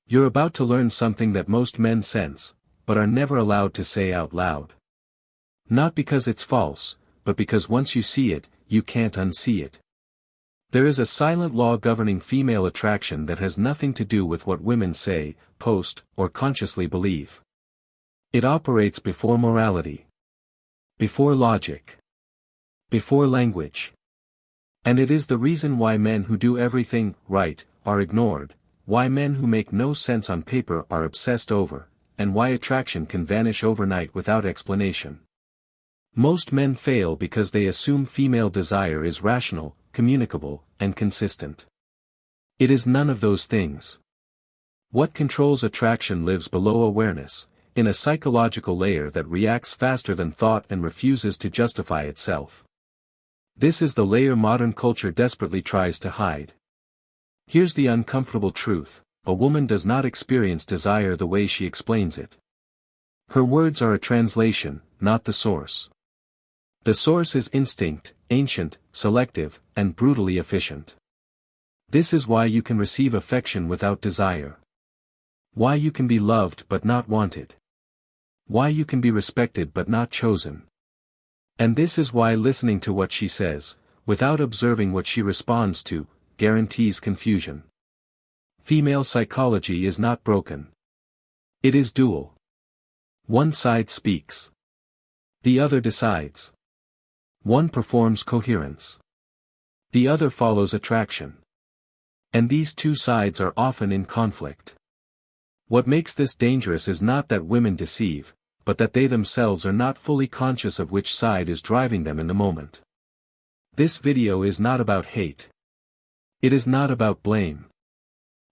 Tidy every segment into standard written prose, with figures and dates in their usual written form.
You're about to learn something that most men sense, but are never allowed to say out loud. Not because it's false, but because once you see it, you can't unsee it. There is a silent law governing female attraction that has nothing to do with what women say, post, or consciously believe. It operates before morality, before logic, before language. And it is the reason why men who do everything right are ignored, why men who make no sense on paper are obsessed over, and why attraction can vanish overnight without explanation. Most men fail because they assume female desire is rational, communicable, and consistent. It is none of those things. What controls attraction lives below awareness, in a psychological layer that reacts faster than thought and refuses to justify itself. This is the layer modern culture desperately tries to hide. Here's the uncomfortable truth: a woman does not experience desire the way she explains it. Her words are a translation, not the source. The source is instinct, ancient, selective, and brutally efficient. This is why you can receive affection without desire. Why you can be loved but not wanted. Why you can be respected but not chosen. And this is why listening to what she says, without observing what she responds to, guarantees confusion. Female psychology is not broken. It is dual. One side speaks. The other decides. One performs coherence. The other follows attraction. And these two sides are often in conflict. What makes this dangerous is not that women deceive, but that they themselves are not fully conscious of which side is driving them in the moment. This video is not about hate. It is not about blame.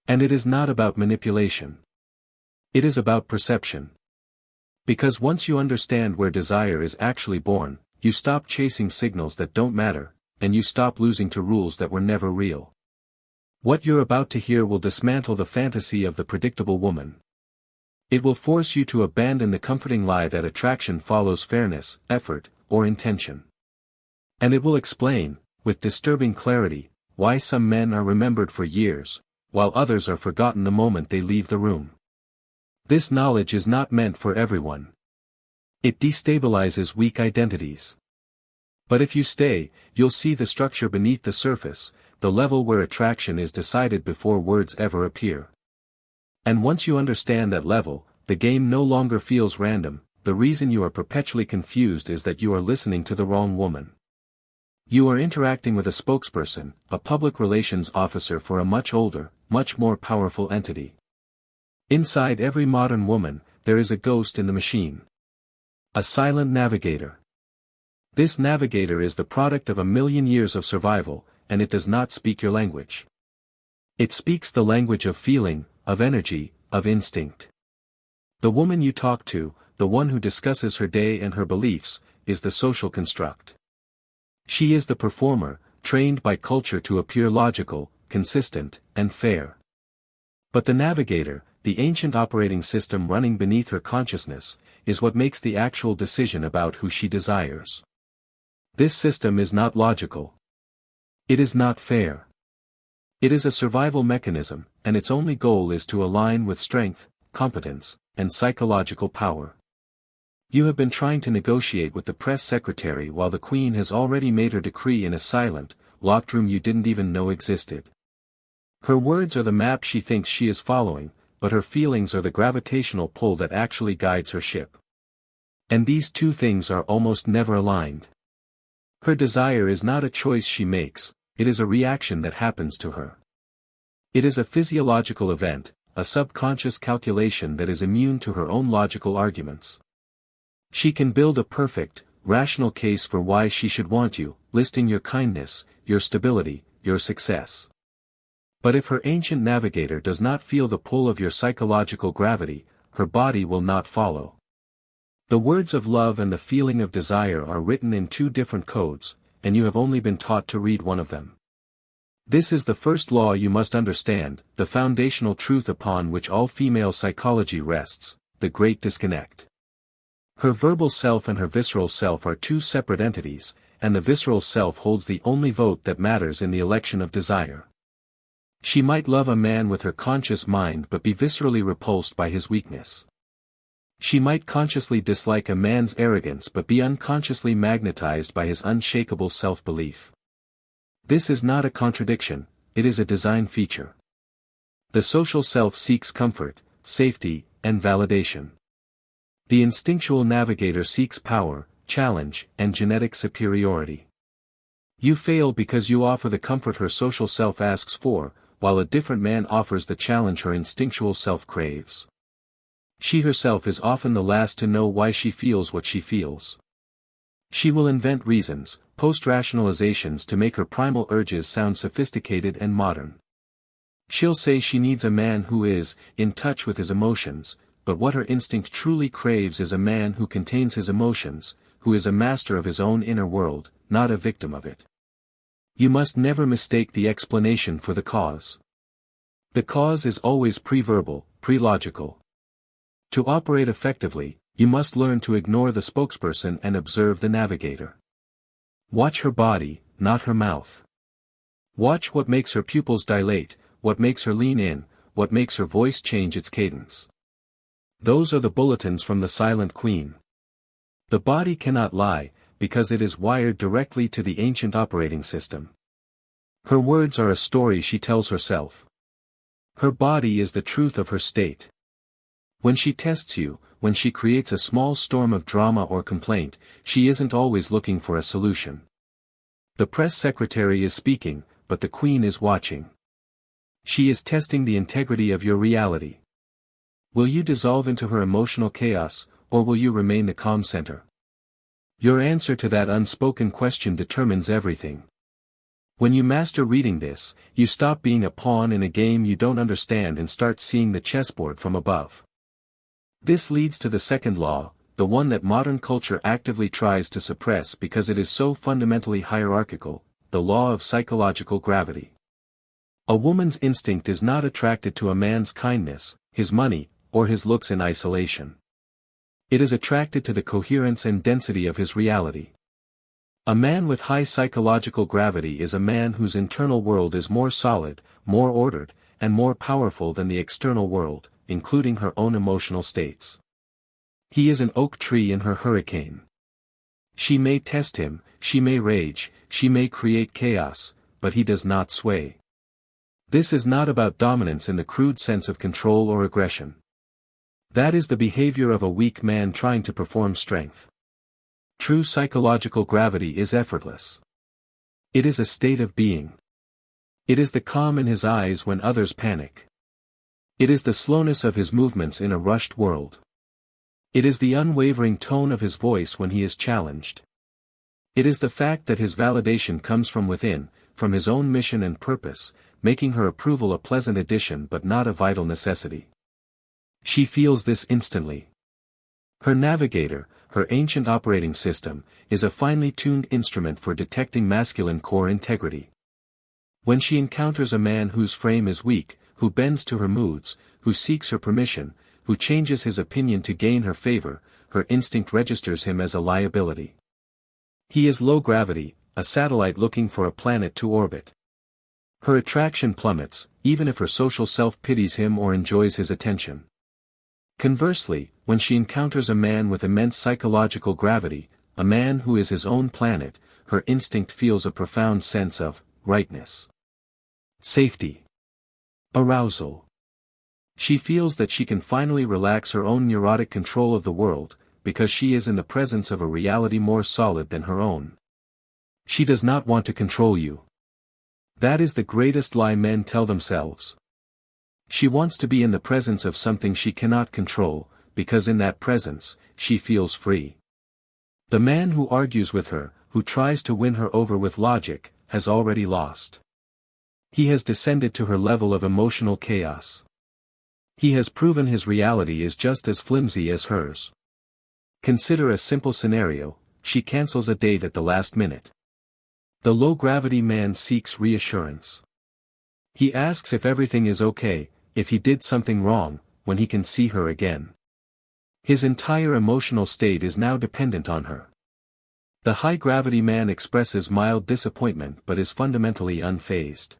And it is not about manipulation. It is about perception. Because once you understand where desire is actually born, you stop chasing signals that don't matter, and you stop losing to rules that were never real. What you're about to hear will dismantle the fantasy of the predictable woman. It will force you to abandon the comforting lie that attraction follows fairness, effort, or intention. And it will explain, with disturbing clarity, why some men are remembered for years, while others are forgotten the moment they leave the room. This knowledge is not meant for everyone. It destabilizes weak identities. But if you stay, you'll see the structure beneath the surface, the level where attraction is decided before words ever appear. And once you understand that level, the game no longer feels random. The reason you are perpetually confused is that you are listening to the wrong woman. You are interacting with a spokesperson, a public relations officer for a much older, much more powerful entity. Inside every modern woman, there is a ghost in the machine. A silent navigator. This navigator is the product of 1,000,000 years of survival, and it does not speak your language. It speaks the language of feeling, of energy, of instinct. The woman you talk to, the one who discusses her day and her beliefs, is the social construct. She is the performer, trained by culture to appear logical, consistent, and fair. But the navigator, the ancient operating system running beneath her consciousness, is what makes the actual decision about who she desires. This system is not logical. It is not fair. It is a survival mechanism, and its only goal is to align with strength, competence, and psychological power. You have been trying to negotiate with the press secretary while the queen has already made her decree in a silent, locked room you didn't even know existed. Her words are the map she thinks she is following, but her feelings are the gravitational pull that actually guides her ship. And these two things are almost never aligned. Her desire is not a choice she makes, it is a reaction that happens to her. It is a physiological event, a subconscious calculation that is immune to her own logical arguments. She can build a perfect, rational case for why she should want you, listing your kindness, your stability, your success. But if her ancient navigator does not feel the pull of your psychological gravity, her body will not follow. The words of love and the feeling of desire are written in two different codes, and you have only been taught to read one of them. This is the first law you must understand, the foundational truth upon which all female psychology rests, the great disconnect. Her verbal self and her visceral self are two separate entities, and the visceral self holds the only vote that matters in the election of desire. She might love a man with her conscious mind but be viscerally repulsed by his weakness. She might consciously dislike a man's arrogance but be unconsciously magnetized by his unshakable self-belief. This is not a contradiction, it is a design feature. The social self seeks comfort, safety, and validation. The instinctual navigator seeks power, challenge, and genetic superiority. You fail because you offer the comfort her social self asks for, while a different man offers the challenge her instinctual self craves. She herself is often the last to know why she feels what she feels. She will invent reasons, post-rationalizations to make her primal urges sound sophisticated and modern. She'll say she needs a man who is, in touch with his emotions, but what her instinct truly craves is a man who contains his emotions, who is a master of his own inner world, not a victim of it. You must never mistake the explanation for the cause. The cause is always pre-verbal, pre-logical. To operate effectively, you must learn to ignore the spokesperson and observe the navigator. Watch her body, not her mouth. Watch what makes her pupils dilate, what makes her lean in, what makes her voice change its cadence. Those are the bulletins from the silent queen. The body cannot lie, because it is wired directly to the ancient operating system. Her words are a story she tells herself. Her body is the truth of her state. When she tests you, when she creates a small storm of drama or complaint, she isn't always looking for a solution. The press secretary is speaking, but the queen is watching. She is testing the integrity of your reality. Will you dissolve into her emotional chaos, or will you remain the calm center? Your answer to that unspoken question determines everything. When you master reading this, you stop being a pawn in a game you don't understand and start seeing the chessboard from above. This leads to the second law, the one that modern culture actively tries to suppress because it is so fundamentally hierarchical, the law of psychological gravity. A woman's instinct is not attracted to a man's kindness, his money, or his looks in isolation. It is attracted to the coherence and density of his reality. A man with high psychological gravity is a man whose internal world is more solid, more ordered, and more powerful than the external world, including her own emotional states. He is an oak tree in her hurricane. She may test him, she may rage, she may create chaos, but he does not sway. This is not about dominance in the crude sense of control or aggression. That is the behavior of a weak man trying to perform strength. True psychological gravity is effortless. It is a state of being. It is the calm in his eyes when others panic. It is the slowness of his movements in a rushed world. It is the unwavering tone of his voice when he is challenged. It is the fact that his validation comes from within, from his own mission and purpose, making her approval a pleasant addition but not a vital necessity. She feels this instantly. Her navigator, her ancient operating system, is a finely tuned instrument for detecting masculine core integrity. When she encounters a man whose frame is weak, who bends to her moods, who seeks her permission, who changes his opinion to gain her favor, her instinct registers him as a liability. He is low gravity, a satellite looking for a planet to orbit. Her attraction plummets, even if her social self pities him or enjoys his attention. Conversely, when she encounters a man with immense psychological gravity, a man who is his own planet, her instinct feels a profound sense of rightness, safety, arousal. She feels that she can finally relax her own neurotic control of the world, because she is in the presence of a reality more solid than her own. She does not want to control you. That is the greatest lie men tell themselves. She wants to be in the presence of something she cannot control, because in that presence, she feels free. The man who argues with her, who tries to win her over with logic, has already lost. He has descended to her level of emotional chaos. He has proven his reality is just as flimsy as hers. Consider a simple scenario: she cancels a date at the last minute. The low-gravity man seeks reassurance. He asks if everything is okay, if he did something wrong, when he can see her again. His entire emotional state is now dependent on her. The high-gravity man expresses mild disappointment but is fundamentally unfazed.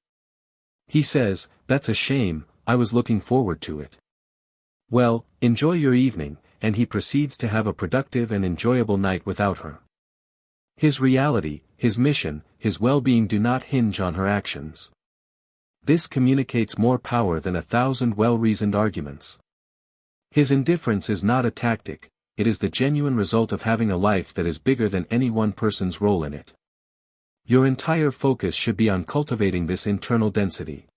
He says, "That's a shame, I was looking forward to it." Well, enjoy your evening, and he proceeds to have a productive and enjoyable night without her. His reality, his mission, his well-being do not hinge on her actions. This communicates more power than 1,000 well-reasoned arguments. His indifference is not a tactic, it is the genuine result of having a life that is bigger than any one person's role in it. Your entire focus should be on cultivating this internal density.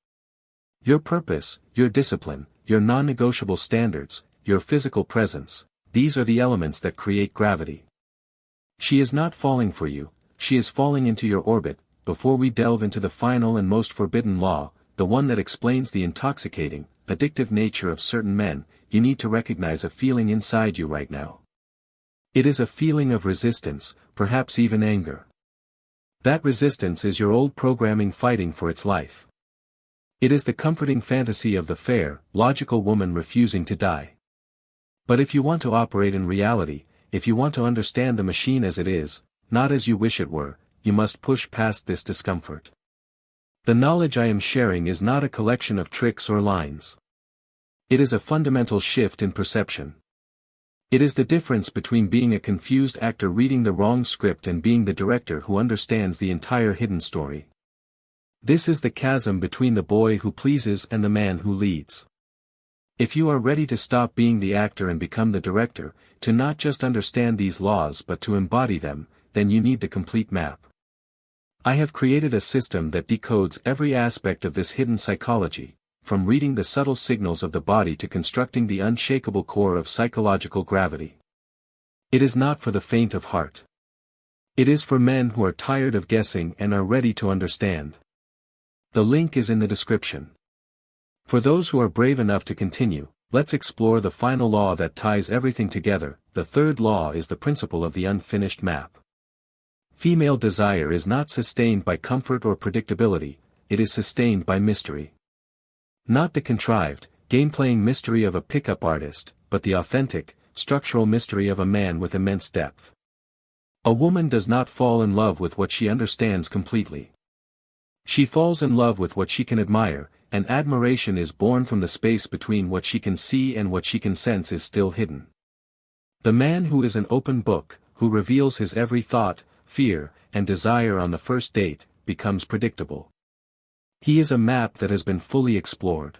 Your purpose, your discipline, your non-negotiable standards, your physical presence, these are the elements that create gravity. She is not falling for you, she is falling into your orbit. Before we delve into the final and most forbidden law, the one that explains the intoxicating, addictive nature of certain men, you need to recognize a feeling inside you right now. It is a feeling of resistance, perhaps even anger. That resistance is your old programming fighting for its life. It is the comforting fantasy of the fair, logical woman refusing to die. But if you want to operate in reality, if you want to understand the machine as it is, not as you wish it were, you must push past this discomfort. The knowledge I am sharing is not a collection of tricks or lines. It is a fundamental shift in perception. It is the difference between being a confused actor reading the wrong script and being the director who understands the entire hidden story. This is the chasm between the boy who pleases and the man who leads. If you are ready to stop being the actor and become the director, to not just understand these laws but to embody them, then you need the complete map. I have created a system that decodes every aspect of this hidden psychology, from reading the subtle signals of the body to constructing the unshakable core of psychological gravity. It is not for the faint of heart. It is for men who are tired of guessing and are ready to understand. The link is in the description. For those who are brave enough to continue, let's explore the final law that ties everything together. The third law is the principle of the unfinished map. Female desire is not sustained by comfort or predictability, it is sustained by mystery. Not the contrived, game-playing mystery of a pickup artist, but the authentic, structural mystery of a man with immense depth. A woman does not fall in love with what she understands completely. She falls in love with what she can admire, and admiration is born from the space between what she can see and what she can sense is still hidden. The man who is an open book, who reveals his every thought, fear, and desire on the first date, becomes predictable. He is a map that has been fully explored.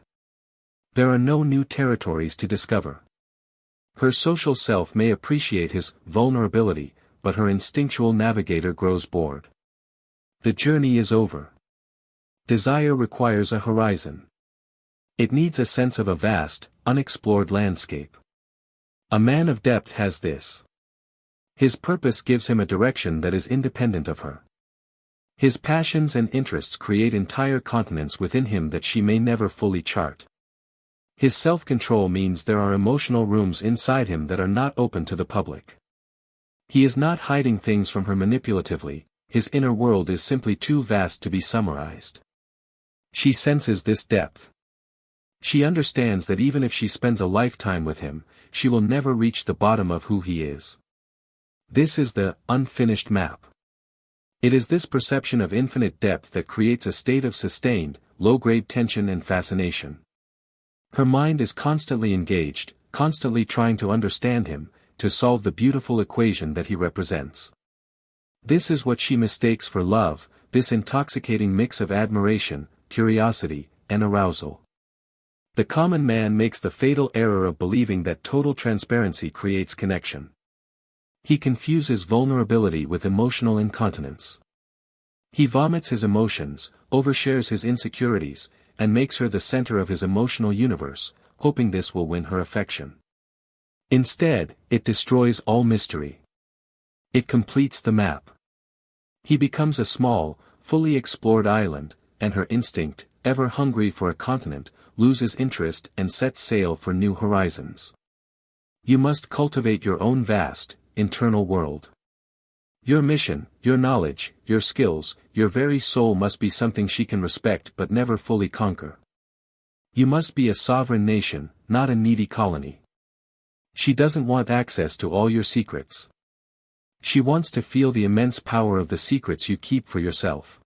There are no new territories to discover. Her social self may appreciate his vulnerability, but her instinctual navigator grows bored. The journey is over. Desire requires a horizon. It needs a sense of a vast, unexplored landscape. A man of depth has this. His purpose gives him a direction that is independent of her. His passions and interests create entire continents within him that she may never fully chart. His self-control means there are emotional rooms inside him that are not open to the public. He is not hiding things from her manipulatively, his inner world is simply too vast to be summarized. She senses this depth. She understands that even if she spends a lifetime with him, she will never reach the bottom of who he is. This is the unfinished map. It is this perception of infinite depth that creates a state of sustained, low-grade tension and fascination. Her mind is constantly engaged, constantly trying to understand him, to solve the beautiful equation that he represents. This is what she mistakes for love, this intoxicating mix of admiration, curiosity, and arousal. The common man makes the fatal error of believing that total transparency creates connection. He confuses vulnerability with emotional incontinence. He vomits his emotions, overshares his insecurities, and makes her the center of his emotional universe, hoping this will win her affection. Instead, it destroys all mystery. It completes the map. He becomes a small, fully explored island, and her instinct, ever hungry for a continent, loses interest and sets sail for new horizons. You must cultivate your own vast, internal world. Your mission, your knowledge, your skills, your very soul must be something she can respect but never fully conquer. You must be a sovereign nation, not a needy colony. She doesn't want access to all your secrets. She wants to feel the immense power of the secrets you keep for yourself.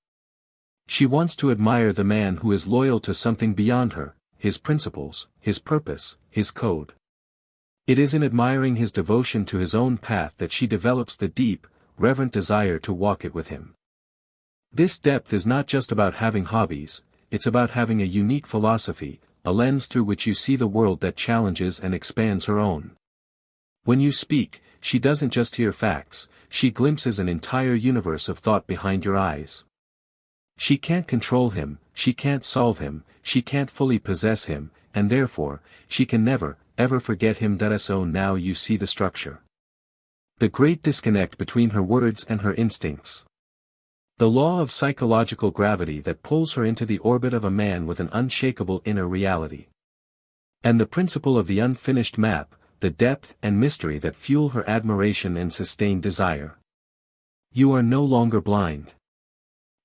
She wants to admire the man who is loyal to something beyond her, his principles, his purpose, his code. It is in admiring his devotion to his own path that she develops the deep, reverent desire to walk it with him. This depth is not just about having hobbies, it's about having a unique philosophy, a lens through which you see the world that challenges and expands her own. When you speak, she doesn't just hear facts, she glimpses an entire universe of thought behind your eyes. She can't control him, she can't solve him, she can't fully possess him, and therefore, she can never, ever forget him. So now you see the structure. The great disconnect between her words and her instincts. The law of psychological gravity that pulls her into the orbit of a man with an unshakable inner reality. And the principle of the unfinished map, the depth and mystery that fuel her admiration and sustained desire. You are no longer blind.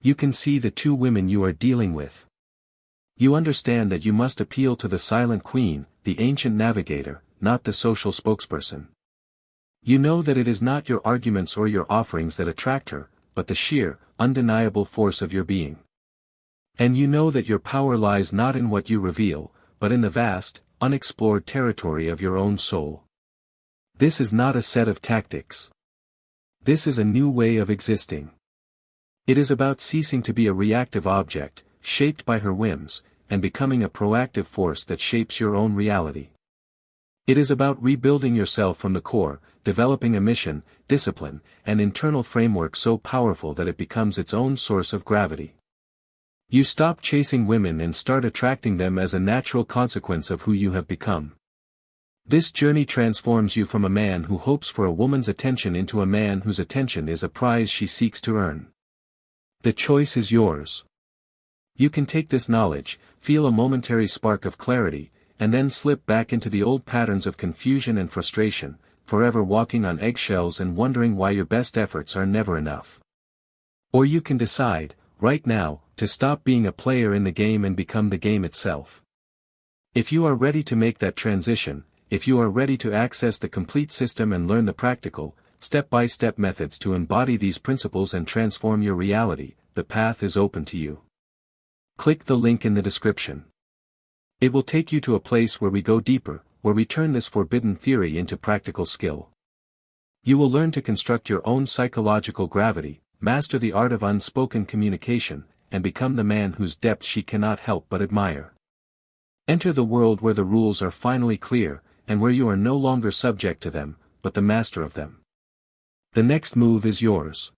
You can see the two women you are dealing with. You understand that you must appeal to the silent queen, the ancient navigator, not the social spokesperson. You know that it is not your arguments or your offerings that attract her, but the sheer, undeniable force of your being. And you know that your power lies not in what you reveal, but in the vast, unexplored territory of your own soul. This is not a set of tactics. This is a new way of existing. It is about ceasing to be a reactive object, shaped by her whims, and becoming a proactive force that shapes your own reality. It is about rebuilding yourself from the core, developing a mission, discipline, and internal framework so powerful that it becomes its own source of gravity. You stop chasing women and start attracting them as a natural consequence of who you have become. This journey transforms you from a man who hopes for a woman's attention into a man whose attention is a prize she seeks to earn. The choice is yours. You can take this knowledge, feel a momentary spark of clarity, and then slip back into the old patterns of confusion and frustration, forever walking on eggshells and wondering why your best efforts are never enough. Or you can decide, right now, to stop being a player in the game and become the game itself. If you are ready to make that transition, if you are ready to access the complete system and learn the practical, step-by-step methods to embody these principles and transform your reality, the path is open to you. Click the link in the description. It will take you to a place where we go deeper, where we turn this forbidden theory into practical skill. You will learn to construct your own psychological gravity, master the art of unspoken communication, and become the man whose depth she cannot help but admire. Enter the world where the rules are finally clear, and where you are no longer subject to them, but the master of them. The next move is yours.